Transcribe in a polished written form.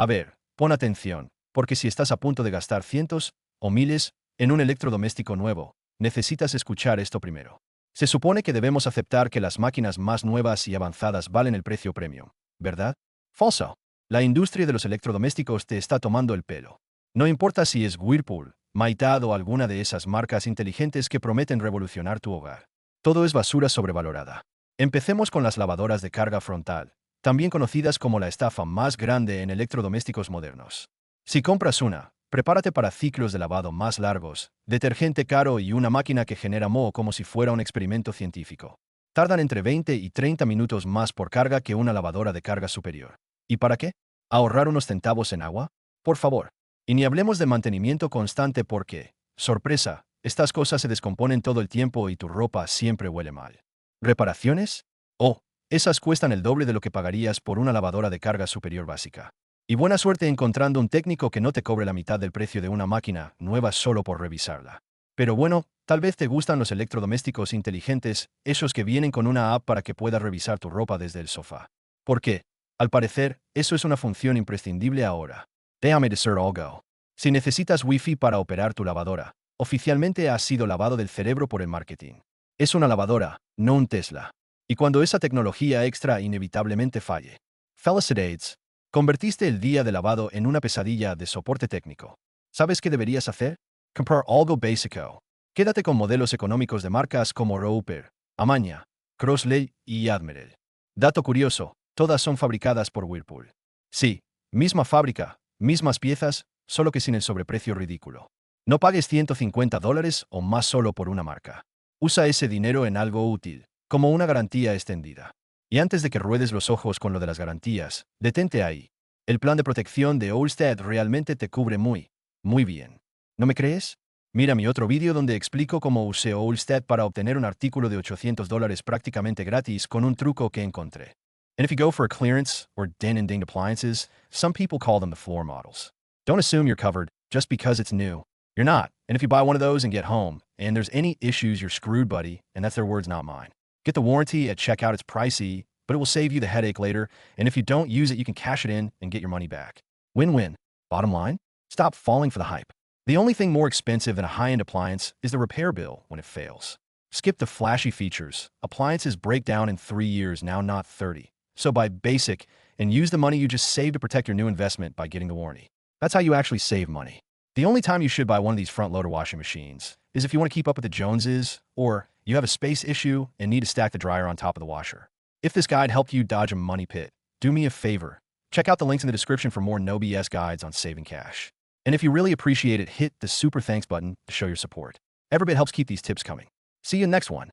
A ver, pon atención, porque si estás a punto de gastar cientos o miles en un electrodoméstico nuevo, necesitas escuchar esto primero. Se supone que debemos aceptar que las máquinas más nuevas y avanzadas valen el precio premium, ¿verdad? Falso. La industria de los electrodomésticos te está tomando el pelo. No importa si es Whirlpool, Maytag o alguna de esas marcas inteligentes que prometen revolucionar tu hogar. Todo es basura sobrevalorada. Empecemos con las lavadoras de carga frontal, también conocidas como la estafa más grande en electrodomésticos modernos. Si compras una, prepárate para ciclos de lavado más largos, detergente caro y una máquina que genera moho como si fuera un experimento científico. Tardan entre 20 y 30 minutos más por carga que una lavadora de carga superior. ¿Y para qué? ¿Ahorrar unos centavos en agua? Por favor. Y ni hablemos de mantenimiento constante porque, sorpresa, estas cosas se descomponen todo el tiempo y tu ropa siempre huele mal. ¿Reparaciones? Oh, esas cuestan el doble de lo que pagarías por una lavadora de carga superior básica. Y buena suerte encontrando un técnico que no te cobre la mitad del precio de una máquina nueva solo por revisarla. Pero bueno, tal vez te gustan los electrodomésticos inteligentes, esos que vienen con una app para que puedas revisar tu ropa desde el sofá. ¿Por qué? Al parecer, eso es una función imprescindible ahora. Déjame decir algo. Si necesitas Wi-Fi para operar tu lavadora, oficialmente has sido lavado del cerebro por el marketing. Es una lavadora, no un Tesla. Y cuando esa tecnología extra inevitablemente falle, felicidades. Convertiste el día de lavado en una pesadilla de soporte técnico. ¿Sabes qué deberías hacer? Comprar algo básico. Quédate con modelos económicos de marcas como Whirlpool, Amana, Crosley y Admiral. Dato curioso, todas son fabricadas por Whirlpool. Sí, misma fábrica, mismas piezas, solo que sin el sobreprecio ridículo. No pagues $150 o más solo por una marca. Usa ese dinero en algo útil, como una garantía extendida. Y antes de que ruedes los ojos con lo de las garantías, detente ahí. El plan de protección de Allstate realmente te cubre muy bien. ¿No me crees? Mira mi otro vídeo donde explico cómo usé Allstate para obtener un artículo de $800 prácticamente gratis con un truco que encontré. And if you go for a clearance or din and dinged appliances, some people call them the floor models. Don't assume you're covered just because it's new. You're not. And if you buy one of those and get home, and there's any issues, you're screwed, buddy, and that's their words, not mine. Get the warranty at checkout. It's pricey, but it will save you the headache later, and if you don't use it, you can cash it in and get your money back. Win-win. Bottom line? Stop falling for the hype. The only thing more expensive than a high-end appliance is the repair bill when it fails. Skip the flashy features. Appliances break down in 3 years now, not 30. So buy basic and use the money you just saved to protect your new investment by getting the warranty. That's how you actually save money. The only time you should buy one of these front-loader washing machines is if you want to keep up with the Joneses, or you have a space issue and need to stack the dryer on top of the washer. If this guide helped you dodge a money pit, do me a favor. Check out the links in the description for more no BS guides on saving cash. And if you really appreciate it, hit the super thanks button to show your support. Every bit helps keep these tips coming. See you in the next one.